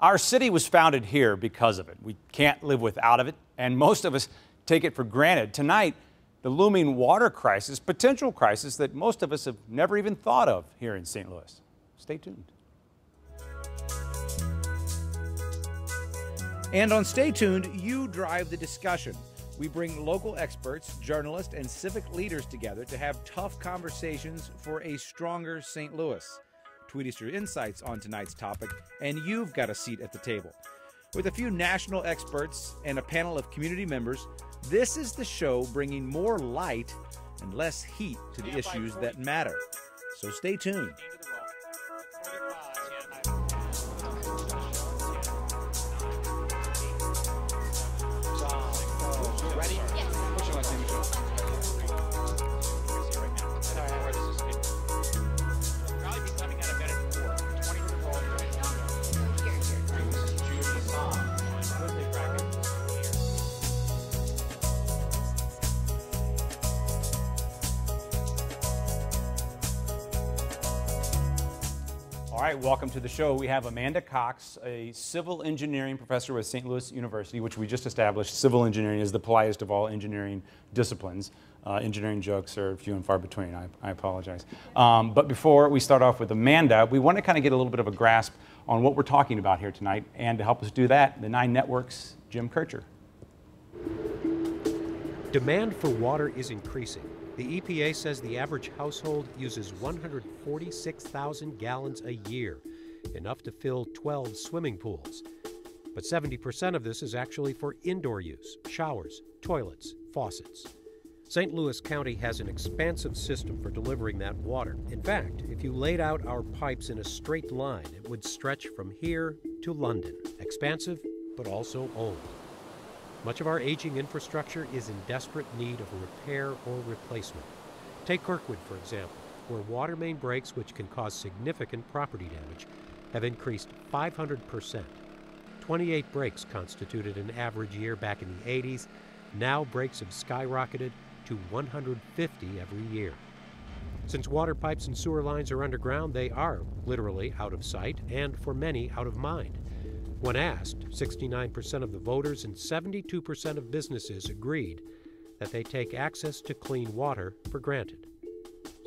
Our city was founded here because of it. We can't live without it, and most of us take it for granted. Tonight, the looming water crisis, potential crisis that most of us have never even thought of here in St. Louis. Stay tuned. And on Stay Tuned, you drive the discussion. We bring local experts, journalists, and civic leaders together to have tough conversations for a stronger St. Louis. Tweet us your insights on tonight's topic, and you've got a seat at the table. With a few national experts and a panel of community members, this is the show bringing more light and less heat to the issues that matter. So stay tuned. All right, welcome to the show. We have Amanda Cox, a civil engineering professor with St. Louis University, which we just established. Civil engineering is the politest of all engineering disciplines. Engineering jokes are few and far between. I apologize. But before we start off with Amanda, we want to kind of get a little bit of a grasp on what we're talking about here tonight. And to help us do that, the 9 Network's Jim Kircher. Demand for water is increasing. The EPA says the average household uses 146,000 gallons a year, enough to fill 12 swimming pools. But 70% of this is actually for indoor use, showers, toilets, faucets. St. Louis County has an expansive system for delivering that water. In fact, if you laid out our pipes in a straight line, it would stretch from here to London. Expansive, but also old. Much of our aging infrastructure is in desperate need of repair or replacement. Take Kirkwood, for example, where water main breaks, which can cause significant property damage, have increased 500%. 28 breaks constituted an average year back in the 80s. Now breaks have skyrocketed to 150 every year. Since water pipes and sewer lines are underground, they are literally out of sight and, for many, out of mind. When asked, 69% of the voters and 72% of businesses agreed that they take access to clean water for granted.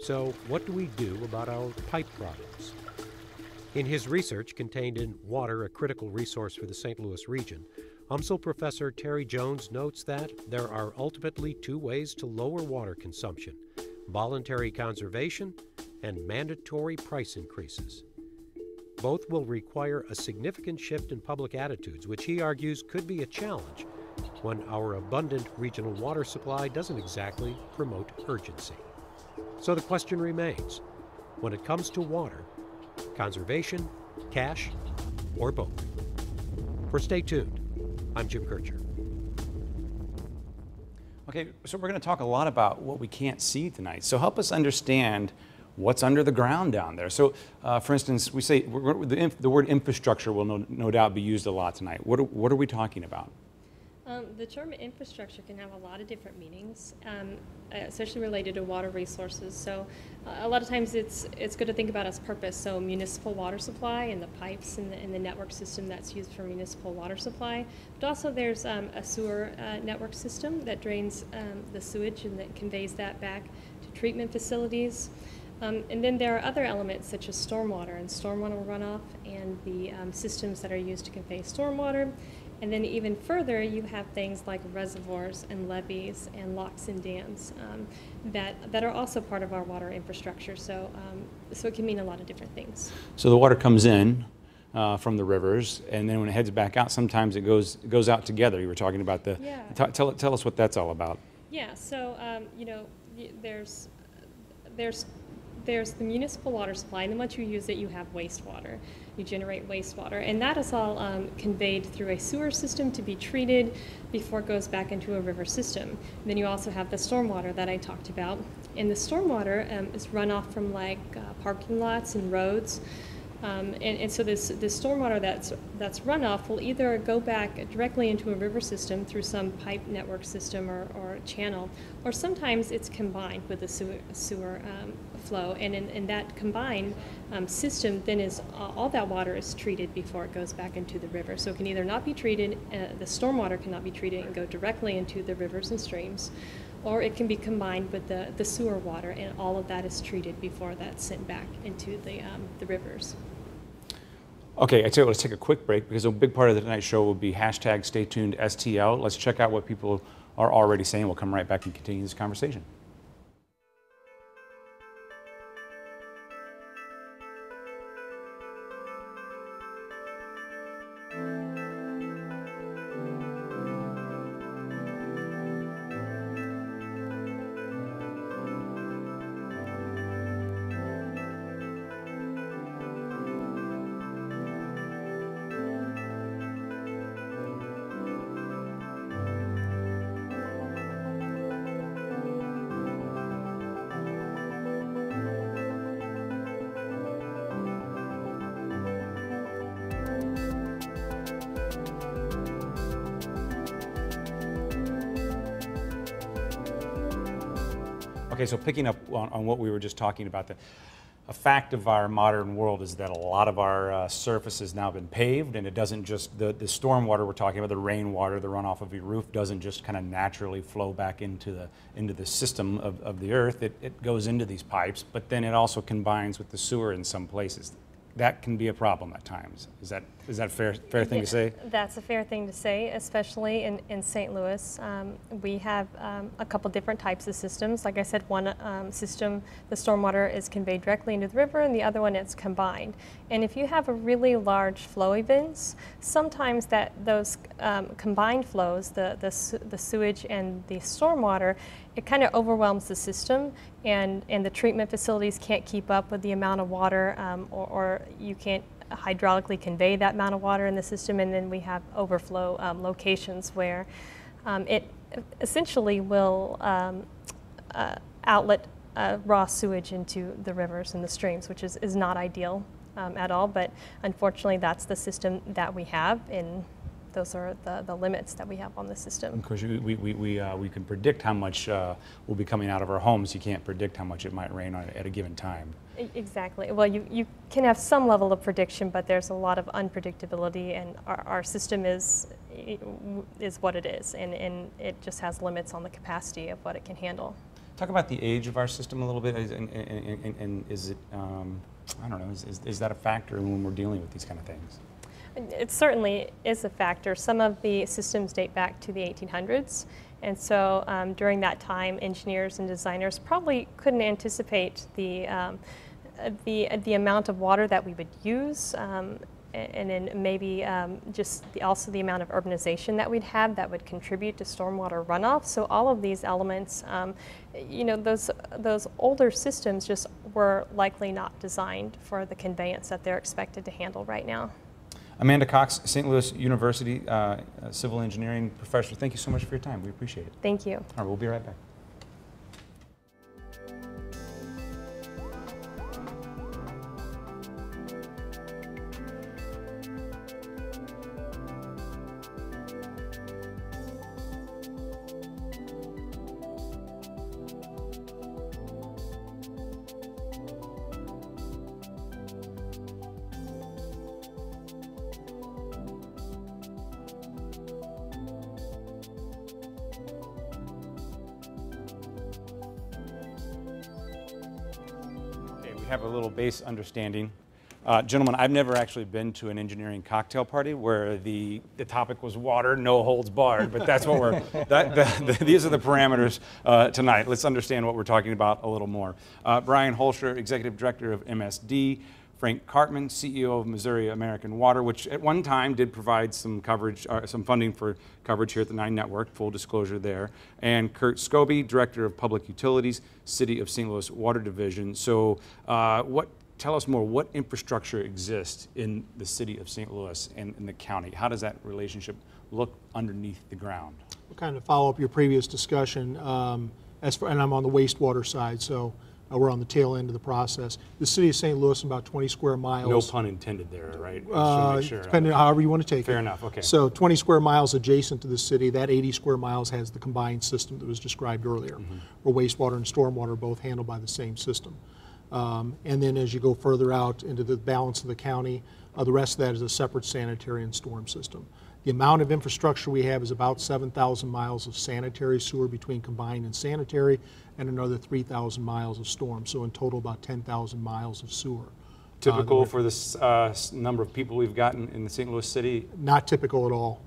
So what do we do about our pipe problems? In his research contained in Water, a Critical Resource for the St. Louis Region, UMSL professor Terry Jones notes that there are ultimately 2 ways to lower water consumption: voluntary conservation and mandatory price increases. Both will require a significant shift in public attitudes, which he argues could be a challenge when our abundant regional water supply doesn't exactly promote urgency. So the question remains, when it comes to water, conservation, cash, or both? For Stay Tuned, I'm Jim Kircher. Okay, so we're going to talk a lot about what we can't see tonight. So help us understand what's under the ground down there. So, for instance, we say the word infrastructure will no doubt be used a lot tonight. What are we talking about? The term infrastructure can have a lot of different meanings, especially related to water resources. So a lot of times it's good to think about its purpose. So municipal water supply and the pipes and the network system that's used for municipal water supply. But also there's a sewer network system that drains the sewage and that conveys that back to treatment facilities. And then there are other elements such as stormwater and stormwater runoff and the systems that are used to convey stormwater. And then even further, you have things like reservoirs and levees and locks and dams that are also part of our water infrastructure. So, so it can mean a lot of different things. So the water comes in from the rivers, and then when it heads back out, sometimes it goes out together. You were talking about the. Yeah. Tell us what that's all about. Yeah. So you know, there's the municipal water supply, and then once you use it, you have wastewater. You generate wastewater, and that is all conveyed through a sewer system to be treated before it goes back into a river system. And then you also have the stormwater that I talked about, and the stormwater is runoff from like parking lots and roads And so this stormwater that's runoff will either go back directly into a river system through some pipe network system or channel, or sometimes it's combined with the sewer flow. And in that combined system, then all that water is treated before it goes back into the river. So it can either not be treated, the stormwater cannot be treated and go directly into the rivers and streams, or it can be combined with the sewer water, and all of that is treated before that's sent back into the rivers. Okay, I tell you what, let's take a quick break because a big part of the tonight's show will be hashtag stay tuned STL. Let's check out what people are already saying. We'll come right back and continue this conversation. Okay, so picking up on what we were just talking about, a fact of our modern world is that a lot of our surface has now been paved, and it doesn't just, the stormwater we're talking about, the rainwater, the runoff of your roof, doesn't just kind of naturally flow back into the system of the earth. It goes into these pipes, but then it also combines with the sewer in some places. That can be a problem at times. Is that a fair thing to say? That's a fair thing to say, especially in St. Louis. We have a couple different types of systems. Like I said, one system, the stormwater is conveyed directly into the river, and the other one is combined. And if you have a really large flow events, sometimes those combined flows, the sewage and the stormwater, it kind of overwhelms the system, and the treatment facilities can't keep up with the amount of water, or you can't hydraulically convey that amount of water in the system, and then we have overflow locations where it essentially will outlet raw sewage into the rivers and the streams, which is not ideal at all, but unfortunately that's the system that we have, and those are the limits that we have on the system. Of course, we can predict how much will be coming out of our homes. You can't predict how much it might rain on at a given time. Exactly. Well, you can have some level of prediction, but there's a lot of unpredictability, and our system is what it is, and it just has limits on the capacity of what it can handle. Talk about the age of our system a little bit, and is it, I don't know, is that a factor when we're dealing with these kind of things? It certainly is a factor. Some of the systems date back to the 1800s, and so during that time, engineers and designers probably couldn't anticipate the amount of water that we would use, and then maybe just also the amount of urbanization that we'd have that would contribute to stormwater runoff. So all of these elements, you know, those older systems just were likely not designed for the conveyance that they're expected to handle right now. Amanda Cox, St. Louis University civil engineering professor, thank you so much for your time. We appreciate it. Thank you. All right, we'll be right back. Have a little base understanding. Gentlemen, I've never actually been to an engineering cocktail party where the topic was water, no holds barred, but that's what these are the parameters tonight. Let's understand what we're talking about a little more. Brian Holscher, Executive Director of MSD, Frank Cartman, CEO of Missouri American Water, which at one time did provide some coverage, some funding for coverage here at the 9 Network, full disclosure there, and Kurt Scobie, Director of Public Utilities, City of St. Louis Water Division. So tell us more, what infrastructure exists in the City of St. Louis and in the county? How does that relationship look underneath the ground? We'll kind of follow up your previous discussion, and I'm on the wastewater side, so We're on the tail end of the process. The city of St. Louis, about 20 square miles. No pun intended there, right? Just to make sure. Depending on however you want to take it. Fair enough, okay. So 20 square miles adjacent to the city. That 80 square miles has the combined system that was described earlier, where wastewater and stormwater are both handled by the same system. And then as you go further out into the balance of the county, the rest of that is a separate sanitary and storm system. The amount of infrastructure we have is about 7,000 miles of sanitary sewer between combined and sanitary, and another 3,000 miles of storm. So in total, about 10,000 miles of sewer. Typical for this number of people we've gotten in the St. Louis city? Not typical at all.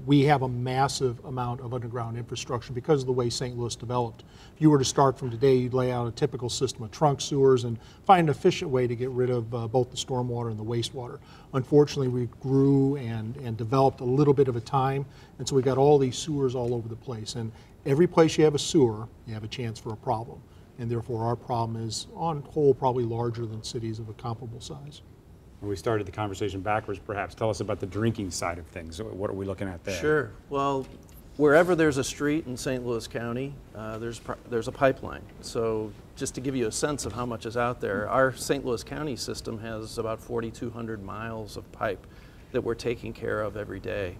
We have a massive amount of underground infrastructure because of the way St. Louis developed. If you were to start from today, you'd lay out a typical system of trunk sewers and find an efficient way to get rid of both the stormwater and the wastewater. Unfortunately, we grew and developed a little bit of a time, and so we got all these sewers all over the place. And every place you have a sewer, you have a chance for a problem. And therefore our problem is, on whole, probably larger than cities of a comparable size. We started the conversation backwards, perhaps. Tell us about the drinking side of things. What are we looking at there? Sure. Well, wherever there's a street in St. Louis County, there's a pipeline. So just to give you a sense of how much is out there, our St. Louis County system has about 4,200 miles of pipe that we're taking care of every day.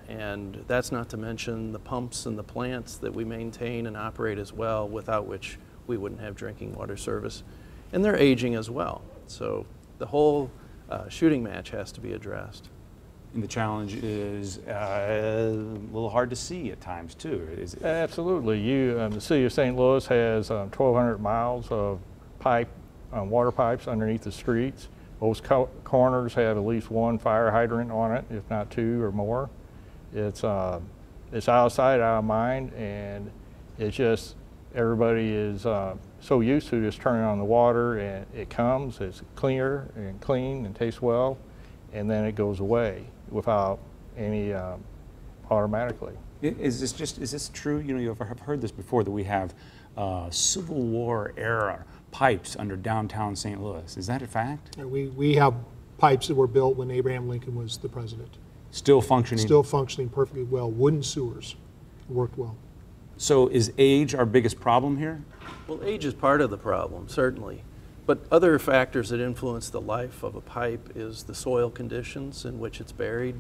And that's not to mention the pumps and the plants that we maintain and operate as well, without which we wouldn't have drinking water service. And they're aging as well. So the whole shooting match has to be addressed. And the challenge is a little hard to see at times too. Absolutely. The city of St. Louis has 1,200 miles of pipe, water pipes underneath the streets. Most corners have at least one fire hydrant on it, if not two or more. It's out of sight, out of mind, and it's just everybody is so used to just turning on the water, and it comes, it's clear and clean and tastes well, and then it goes away without any automatically. Is this true? You know, you've heard this before, that we have Civil War era pipes under downtown St. Louis. Is that a fact? We have pipes that were built when Abraham Lincoln was the president. Still functioning? Still functioning perfectly well. Wooden sewers worked well. So is age our biggest problem here? Well, age is part of the problem, certainly. But other factors that influence the life of a pipe is the soil conditions in which it's buried.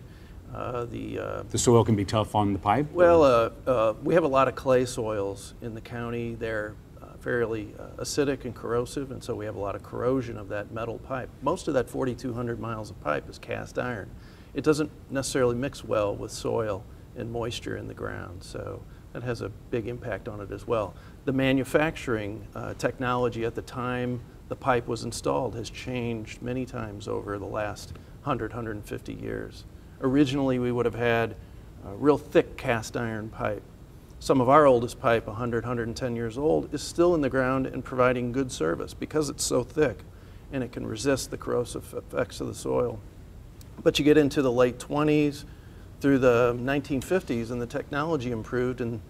The soil can be tough on the pipe? Well, we have a lot of clay soils in the county. They're fairly acidic and corrosive, and so we have a lot of corrosion of that metal pipe. Most of that 4,200 miles of pipe is cast iron. It doesn't necessarily mix well with soil and moisture in the ground, so that has a big impact on it as well. The manufacturing technology at the time the pipe was installed has changed many times over the last 100, 150 years. Originally, we would have had a real thick cast iron pipe. Some of our oldest pipe, 100, 110 years old, is still in the ground and providing good service because it's so thick and it can resist the corrosive effects of the soil. But you get into the late 20s through the 1950s and the technology improved and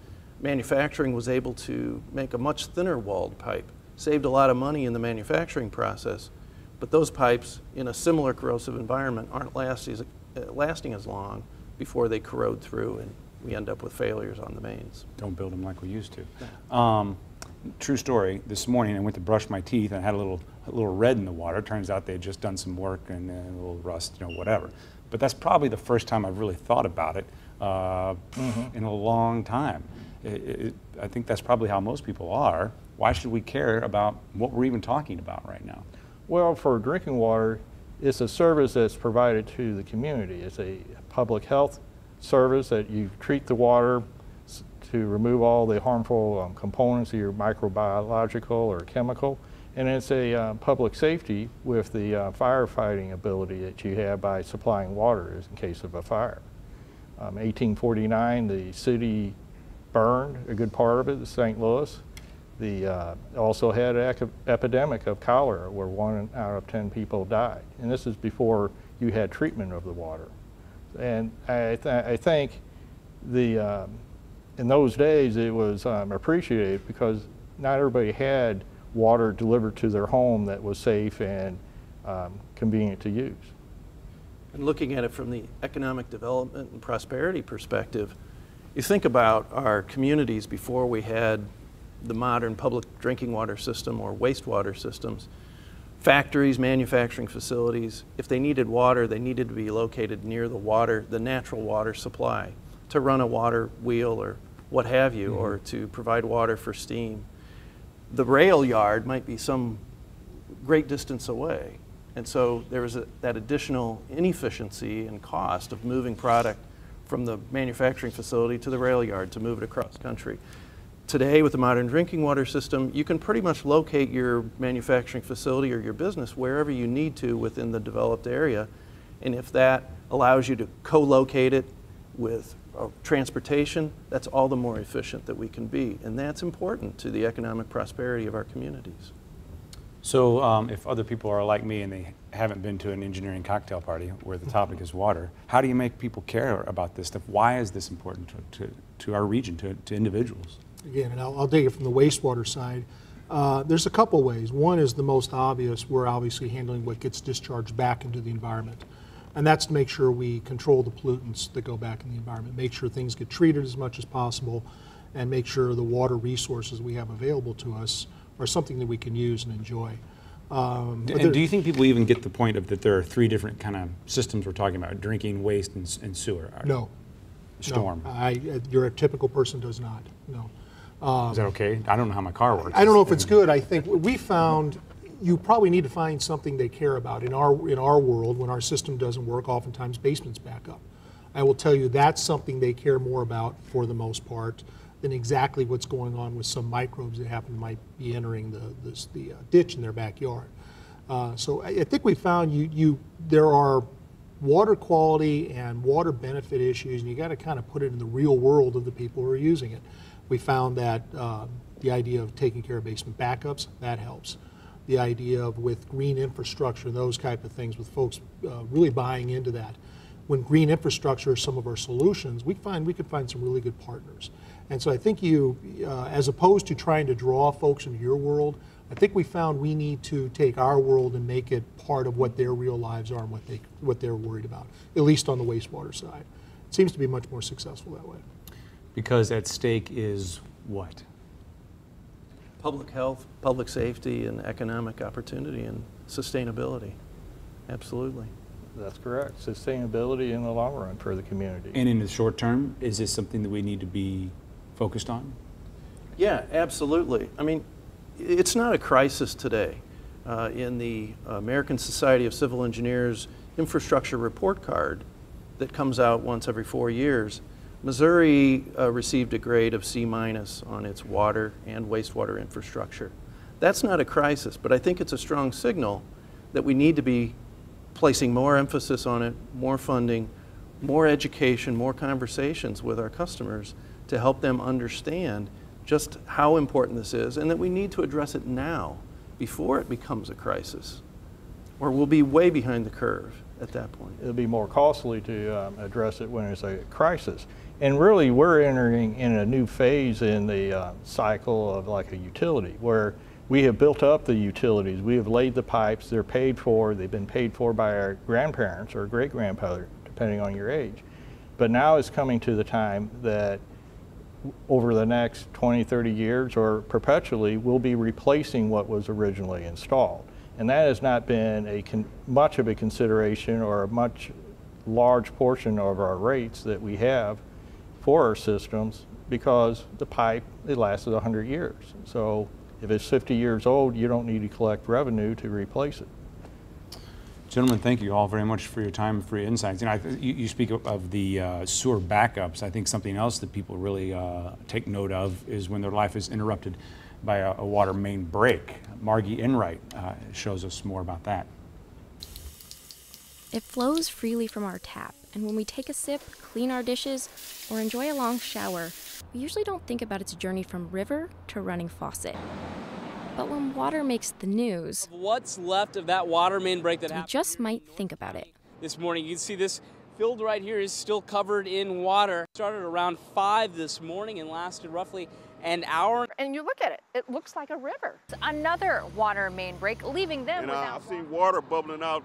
manufacturing was able to make a much thinner walled pipe. Saved a lot of money in the manufacturing process, but those pipes in a similar corrosive environment aren't lasting as long before they corrode through and we end up with failures on the mains. Don't build them like we used to. True story, this morning I went to brush my teeth and I had a little red in the water. Turns out they'd just done some work and a little rust, you know, whatever. But that's probably the first time I've really thought about it in a long time. I think that's probably how most people are. Why should we care about what we're even talking about right now? Well, for drinking water, it's a service that's provided to the community. It's a public health service that you treat the water to remove all the harmful components, either microbiological or chemical. And it's a public safety with the firefighting ability that you have by supplying water in case of a fire. 1849, the city burned a good part of it, St. Louis. Also had an epidemic of cholera where 1 out of 10 people died. And this is before you had treatment of the water. And I think in those days it was appreciated because not everybody had water delivered to their home that was safe and convenient to use. And looking at it from the economic development and prosperity perspective, you think about our communities before we had the modern public drinking water system or wastewater systems, factories, manufacturing facilities, if they needed water, they needed to be located near the natural water supply to run a water wheel or what have you, or to provide water for steam. The rail yard might be some great distance away. And so there was that additional inefficiency and cost of moving product from the manufacturing facility to the rail yard to move it across country. Today, with the modern drinking water system, you can pretty much locate your manufacturing facility or your business wherever you need to within the developed area. And if that allows you to co-locate it with transportation, that's all the more efficient that we can be. And that's important to the economic prosperity of our communities. So if other people are like me and they haven't been to an engineering cocktail party where the topic is water, how do you make people care about this stuff? Why is this important to our region, to individuals? Again, and I'll take it from the wastewater side. There's a couple ways. One is the most obvious. We're obviously handling what gets discharged back into the environment. And that's to make sure we control the pollutants that go back in the environment, make sure things get treated as much as possible, and make sure the water resources we have available to us are something that we can use and enjoy. And do you think people even get the point of that there are three different kind of systems we're talking about, drinking, waste, and sewer? No. Storm? No, your typical person does not, no. Is that okay? I don't know how my car works. I don't know if it's good. I think we found you probably need to find something they care about. In our world, when our system doesn't work, oftentimes basements back up. I will tell you that's something they care more about for the most part than exactly what's going on with some microbes that might be entering the ditch in their backyard. So I think we found there are water quality and water benefit issues, and you got to kind of put it in the real world of the people who are using it. We found that the idea of taking care of basement backups, that helps. The idea of with green infrastructure, those type of things, with folks really buying into that. When green infrastructure is some of our solutions, we could find some really good partners. And so I think as opposed to trying to draw folks into your world, I think we found we need to take our world and make it part of what their real lives are and what they're worried about, at least on the wastewater side. It seems to be much more successful that way. Because at stake is what? Public health, public safety, and economic opportunity and sustainability. Absolutely. That's correct. Sustainability in the long run for the community. And in the short term, is this something that we need to be focused on? Yeah, absolutely. I mean, it's not a crisis today. In the American Society of Civil Engineers infrastructure report card that comes out once every 4 years, Missouri received a grade of C- on its water and wastewater infrastructure. That's not a crisis, but I think it's a strong signal that we need to be placing more emphasis on it, more funding, more education, more conversations with our customers to help them understand just how important this is, and that we need to address it now before it becomes a crisis, or we'll be way behind the curve at that point. It'll be more costly to address it when it's a crisis. And really, we're entering in a new phase in the cycle of like a utility, where we have built up the utilities, we have laid the pipes, they're paid for, they've been paid for by our grandparents or great-grandfather, depending on your age. But now it's coming to the time that over the next 20, 30 years or perpetually, we'll be replacing what was originally installed. And that has not been much of a consideration or a much large portion of our rates that we have for our systems, because the pipe, it lasted 100 years. So if it's 50 years old, you don't need to collect revenue to replace it. Gentlemen, thank you all very much for your time, for your insights. You know, you speak of the sewer backups. I think something else that people really take note of is when their life is interrupted by a water main break. Margy Enright shows us more about that. It flows freely from our tap, and when we take a sip, clean our dishes, or enjoy a long shower, we usually don't think about its journey from river to running faucet. But when water makes the news, what's left of that water main break that we happened just might think about it. this morning? You can see this field right here is still covered in water. Started around 5 this morning and lasted roughly an hour. And you look at it, it looks like a river. Another water main break, leaving them without I see water bubbling out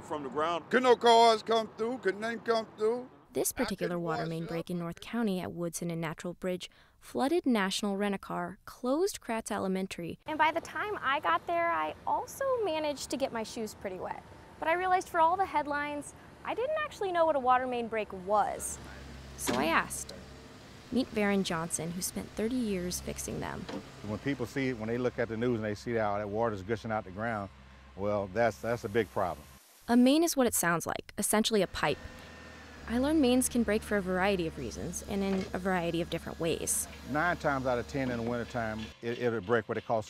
from the ground. Could no cars come through? Could none come through? This particular water main break in North County at Woodson and Natural Bridge flooded National Rent-A-Car closed Kratz Elementary. And by the time I got there, I also managed to get my shoes pretty wet. But I realized for all the headlines, I didn't actually know what a water main break was. So I asked. Meet Varon Johnson, who spent 30 years fixing them. When people see it, when they look at the news and they see how that water's gushing out the ground, well, that's a big problem. A main is what it sounds like, essentially a pipe. I learned mains can break for a variety of reasons and in a variety of different ways. 9 times out of 10 in the wintertime, it'll break what they call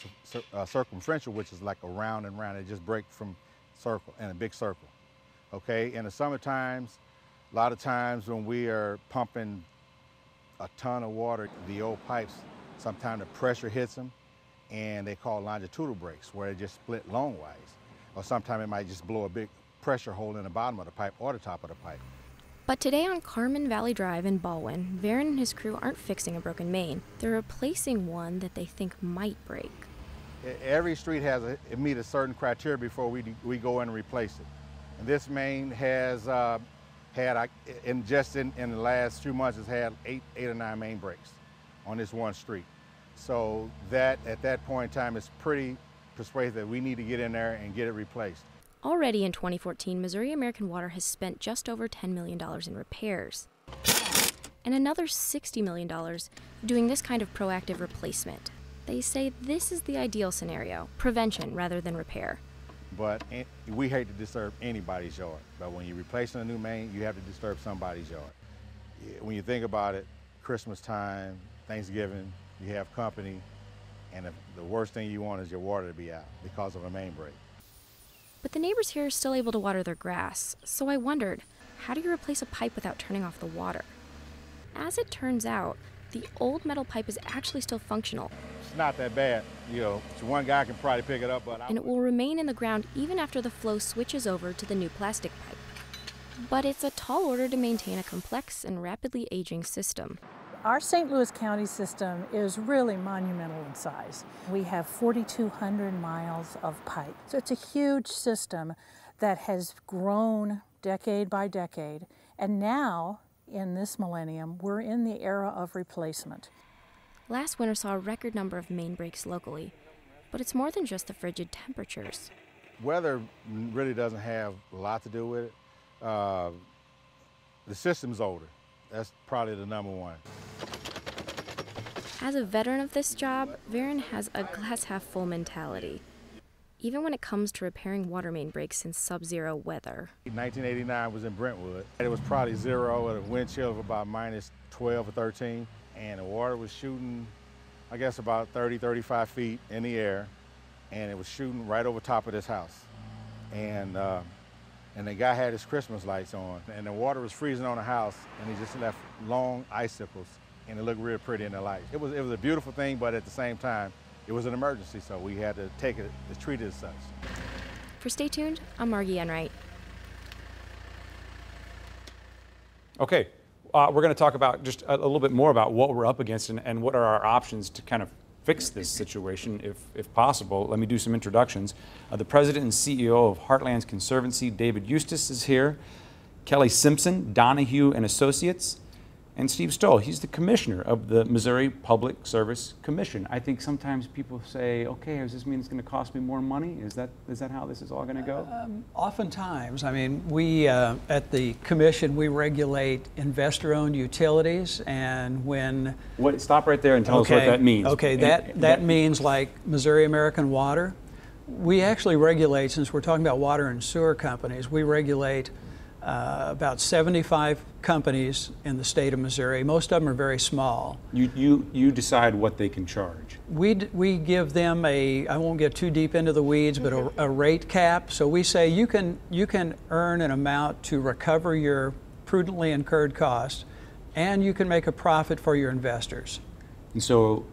circumferential, which is like a round and round. It just breaks from circle in a big circle. Okay, in the summer times, a lot of times when we are pumping a ton of water, the old pipes, sometimes the pressure hits them and they call longitudinal breaks where it just split longwise. Or sometimes it might just blow a big pressure hole in the bottom of the pipe or the top of the pipe. But today on Carmen Valley Drive in Baldwin, Varon and his crew aren't fixing a broken main. They're replacing one that they think might break. Every street has it meet a certain criteria before we go in and replace it. And this main has just in the last few months, has had eight or nine main breaks on this one street. So that at that point in time, it's pretty persuasive that we need to get in there and get it replaced. Already in 2014, Missouri American Water has spent just over $10 million in repairs, and another $60 million doing this kind of proactive replacement. They say this is the ideal scenario, prevention rather than repair. But we hate to disturb anybody's yard. But when you're replacing a new main, you have to disturb somebody's yard. When you think about it, Christmas time, Thanksgiving, you have company, and the worst thing you want is your water to be out because of a main break. But the neighbors here are still able to water their grass, so I wondered, how do you replace a pipe without turning off the water? As it turns out, the old metal pipe is actually still functional. It's not that bad, so one guy can probably pick it up. And it will remain in the ground even after the flow switches over to the new plastic pipe. But it's a tall order to maintain a complex and rapidly aging system. Our St. Louis County system is really monumental in size. We have 4,200 miles of pipe. So it's a huge system that has grown decade by decade. And now, in this millennium, we're in the era of replacement. Last winter saw a record number of main breaks locally, but it's more than just the frigid temperatures. Weather really doesn't have a lot to do with it. The system's older. That's probably the number one. As a veteran of this job, Varon has a glass-half-full mentality, even when it comes to repairing water main breaks in sub-zero weather. 1989 was in Brentwood. It was probably zero with a wind chill of about minus 12 or 13, and the water was shooting, I guess, about 30, 35 feet in the air, and it was shooting right over top of this house. And the guy had his Christmas lights on, and the water was freezing on the house, and he just left long icicles, and it looked real pretty in the light. It was a beautiful thing, but at the same time, it was an emergency, so we had to take it, treat it as such. For Stay Tuned, I'm Margy Enright. Okay, we're going to talk about just a little bit more about what we're up against and what are our options to kind of fix this situation if possible. Let me do some introductions. The president and CEO of Heartlands Conservancy, David Eustace, is here. Kelly Simpson, Donahue and Associates, and Steve Stoll. He's the commissioner of the Missouri Public Service Commission. I think sometimes people say, okay, does this mean it's going to cost me more money? Is that how this is all going to go? Oftentimes. I mean, we at the commission, we regulate investor-owned utilities, and when... Stop right there and tell us what that means. Okay, that means like Missouri American Water. We actually regulate, since we're talking about water and sewer companies, we regulate about 75 companies in the state of Missouri. Most of them are very small. You decide what they can charge. We give them I won't get too deep into the weeds, but a rate cap. So we say you can earn an amount to recover your prudently incurred costs, and you can make a profit for your investors. And so,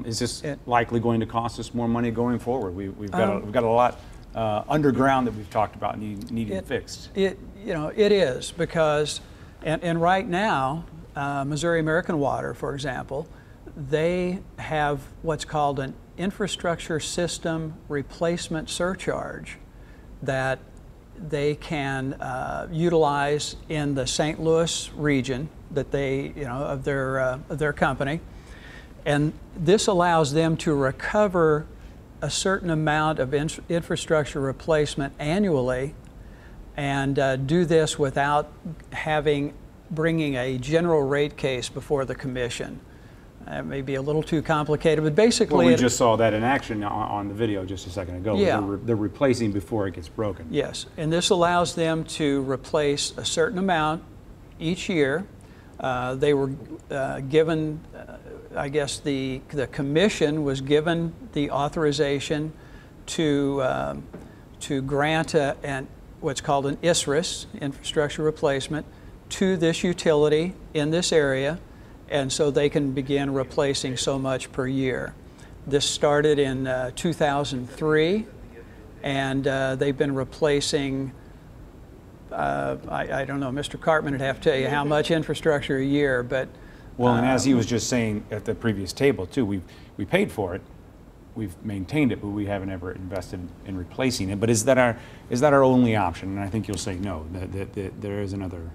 is this likely going to cost us more money going forward? We've got a lot underground that we've talked about needing fixed. It is because, and right now, Missouri American Water, for example, they have what's called an infrastructure system replacement surcharge that they can utilize in the St. Louis region that they, of their company. And this allows them to recover a certain amount of infrastructure replacement annually, and do this without bringing a general rate case before the commission. It may be a little too complicated, but basically... Well, we just saw that in action on the video just a second ago. Yeah. They're replacing before it gets broken. Yes, and this allows them to replace a certain amount each year. They were given, I guess the commission was given the authorization to grant what's called an ISRIS, infrastructure replacement, to this utility in this area, and so they can begin replacing so much per year. This started in 2003, and they've been replacing, I don't know, Mr. Cartman would have to tell you how much infrastructure a year, but... Well, and as he was just saying at the previous table too, we paid for it, we've maintained it, but we haven't ever invested in replacing it. But is that our only option? And I think you'll say no, that there is another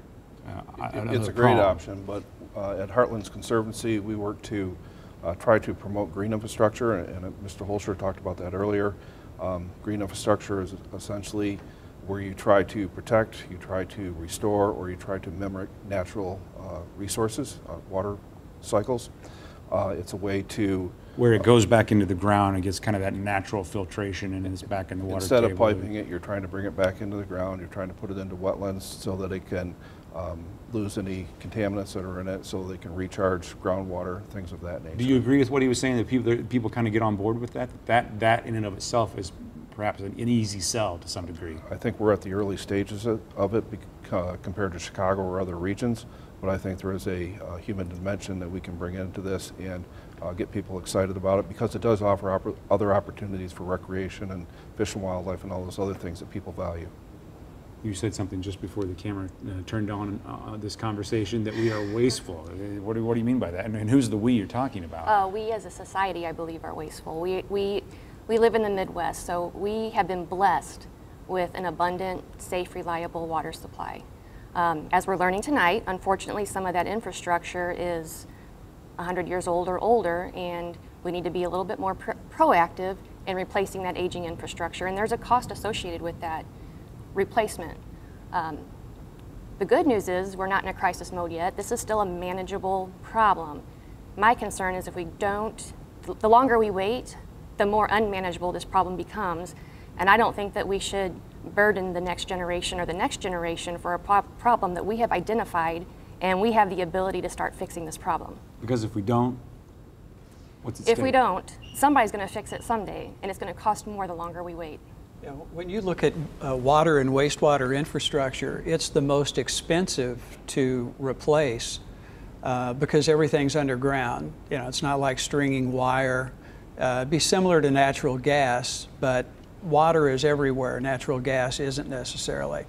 It's a great option, but at Heartland's Conservancy, we work to try to promote green infrastructure, and Mr. Holscher talked about that earlier. Green infrastructure is essentially where you try to protect, you try to restore, or you try to mimic natural resources, water cycles. It's a way to... Where it goes back into the ground, it gets kind of that natural filtration and it's back in the water Instead table. of piping it, you're trying to bring it back into the ground, you're trying to put it into wetlands so that it can lose any contaminants that are in it, so they can recharge groundwater, things of that nature. Do you agree with what he was saying, that people kind of get on board with that? That in and of itself is perhaps an easy sell to some degree. I think we're at the early stages of it compared to Chicago or other regions, but I think there is a human dimension that we can bring into this and get people excited about it, because it does offer other opportunities for recreation and fish and wildlife and all those other things that people value. You said something just before the camera turned on this conversation, that we are wasteful. What do you mean by that? And who's the we you're talking about? We as a society, I believe, are wasteful. We live in the Midwest, so we have been blessed with an abundant, safe, reliable water supply. As we're learning tonight, unfortunately, some of that infrastructure is 100 years old or older, and we need to be a little bit more proactive in replacing that aging infrastructure, and there's a cost associated with that replacement. The good news is we're not in a crisis mode yet. This is still a manageable problem. My concern is if we don't, the longer we wait, the more unmanageable this problem becomes, and I don't think that we should burden the next generation or the next generation for a problem that we have identified, and we have the ability to start fixing this problem. Because if we don't, what's at stake? If we don't, somebody's going to fix it someday, and it's going to cost more the longer we wait. Yeah, when you look at water and wastewater infrastructure, it's the most expensive to replace because everything's underground. You know, it's not like stringing wire. It'd be similar to natural gas, but water is everywhere. Natural gas isn't necessarily.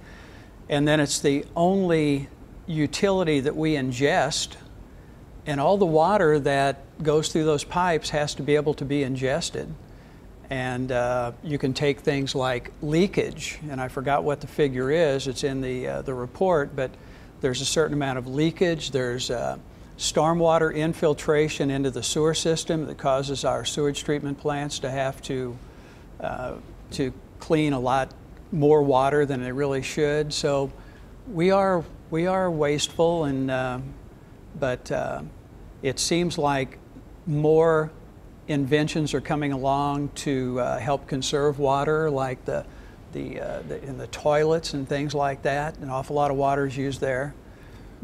And then it's the only utility that we ingest, and all the water that goes through those pipes has to be able to be ingested. And you can take things like leakage, and I forgot what the figure is, it's in the report, but there's a certain amount of leakage. There's stormwater infiltration into the sewer system that causes our sewage treatment plants to have to clean a lot more water than they really should. So we are wasteful, and but it seems like more inventions are coming along to help conserve water, like in the toilets and things like that. An awful lot of water is used there,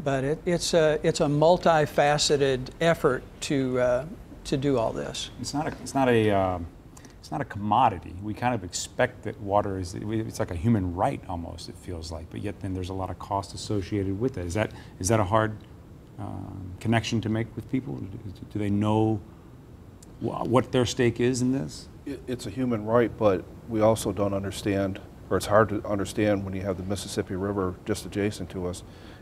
but it's a multifaceted effort to do all this. It's not a commodity. We kind of expect that water it's like a human right almost, it feels like, but yet then there's a lot of cost associated with it. Is that a hard connection to make with people? Do they know what their stake is in this? It's a human right, but we also don't understand, or it's hard to understand when you have the Mississippi River just adjacent to us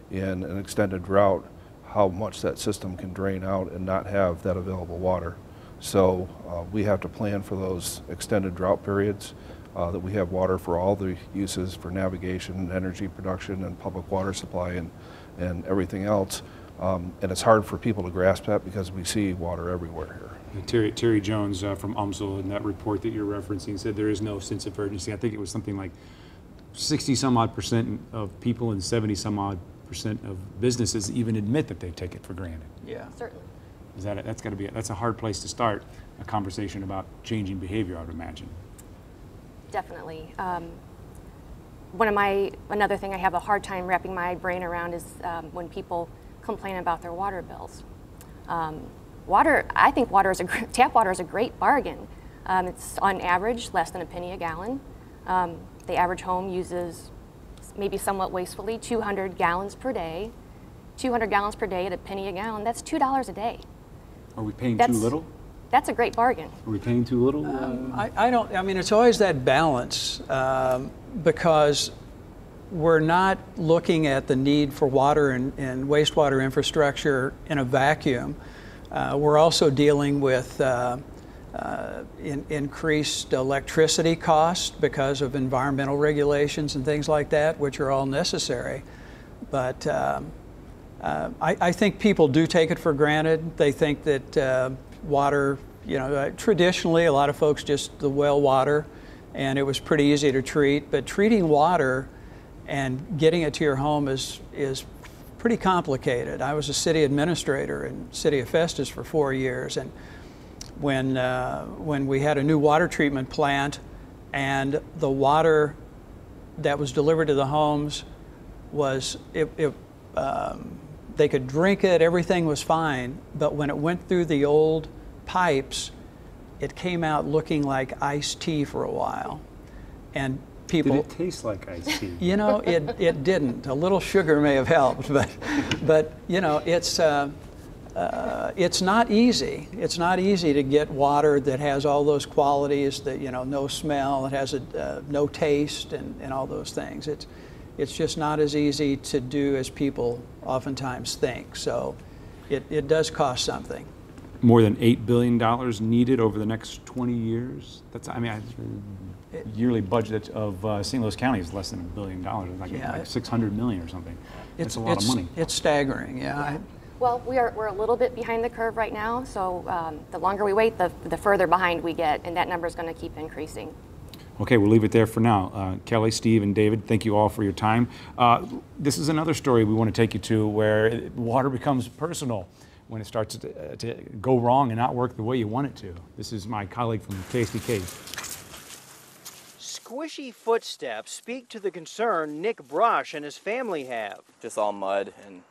in an extended drought, how much that system can drain out and not have that available water. So we have to plan for those extended drought periods, that we have water for all the uses for navigation and energy production and public water supply and everything else. And it's hard for people to grasp that because we see water everywhere here. And Terry Jones from UMSL, in that report that you're referencing, said there is no sense of urgency. I think it was something like 60-some-odd% of people and 70-some-odd% of businesses even admit that they take it for granted. Yeah, certainly. That's a hard place to start a conversation about changing behavior, I would imagine. Definitely. Another thing I have a hard time wrapping my brain around is when people complain about their water bills. I think tap water is a great bargain. It's on average less than a penny a gallon. The average home uses, maybe somewhat wastefully, 200 gallons per day. 200 gallons per day at a penny a gallon, that's $2 a day. Are we paying too little? That's a great bargain. Are we paying too little? I mean, it's always that balance because we're not looking at the need for water and wastewater infrastructure in a vacuum. We're also dealing with increased electricity costs because of environmental regulations and things like that, which are all necessary. But I think people do take it for granted. They think that water, traditionally a lot of folks just the well water, and it was pretty easy to treat. But treating water and getting it to your home is pretty complicated. I was a city administrator in the city of Festus for 4 years, and when we had a new water treatment plant and the water that was delivered to the homes was, they could drink it, everything was fine, but when it went through the old pipes, it came out looking like iced tea for a while. And people... Did it taste like iced tea? It didn't. A little sugar may have helped, but it's not easy. It's not easy to get water that has all those qualities, that no smell, it has no taste, and all those things. It's just not as easy to do as people oftentimes think. So it does cost something. More than $8 billion needed over the next 20 years. Yearly budget of St. Louis County is less than $1 billion, like $600 million or something. It's a lot of money. It's staggering, yeah. Well, we're a little bit behind the curve right now, so the longer we wait, the further behind we get, and that number is going to keep increasing. Okay, we'll leave it there for now. Kelly, Steve, and David, thank you all for your time. This is another story we want to take you to where water becomes personal when it starts to go wrong and not work the way you want it to. This is my colleague from KSDK. Squishy footsteps speak to the concern Nick Brush and his family have. Just all mud, and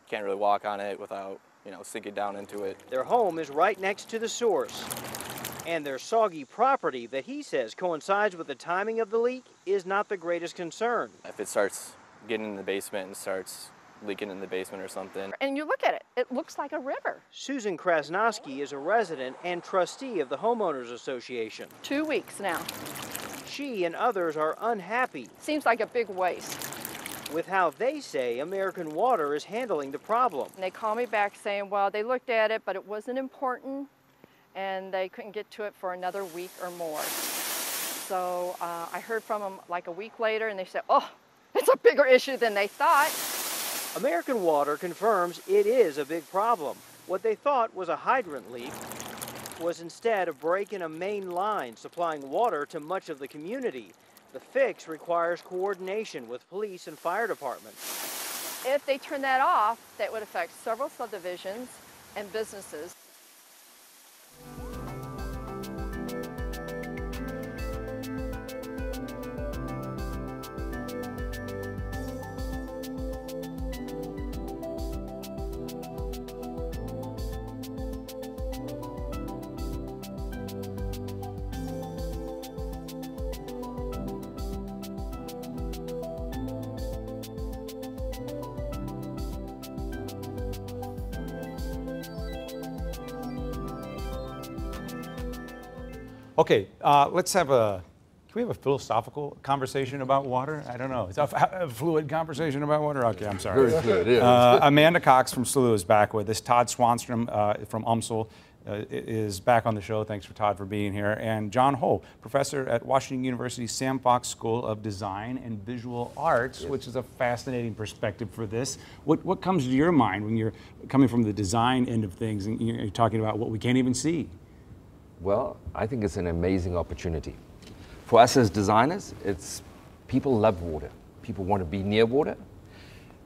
can't really walk on it without, sinking down into it. Their home is right next to the source, and their soggy property that he says coincides with the timing of the leak is not the greatest concern. If it starts getting in the basement and starts leaking in the basement or something. And you look at it, it looks like a river. Susan Krasnoski is a resident and trustee of the Homeowners Association. 2 weeks now. She and others are unhappy. Seems like a big waste. With how they say American Water is handling the problem. And they call me back saying, well, they looked at it, but it wasn't important, and they couldn't get to it for another week or more. So I heard from them like a week later, and they said, oh, it's a bigger issue than they thought. American Water confirms it is a big problem. What they thought was a hydrant leak was instead a break in a main line supplying water to much of the community. The fix requires coordination with police and fire departments. If they turn that off, that would affect several subdivisions and businesses. Okay, can we have a philosophical conversation about water? I don't know. It's a fluid conversation about water? Okay, I'm sorry. Very fluid, yeah. Amanda Cox from SLU is back with us. Todd Swanstrom from UMSL is back on the show. Thanks for Todd for being here. And John Ho, professor at Washington University Sam Fox School of Design and Visual Arts, which is a fascinating perspective for this. What comes to your mind when you're coming from the design end of things and you're talking about what we can't even see? Well, I think it's an amazing opportunity. For us as designers, people love water. People want to be near water.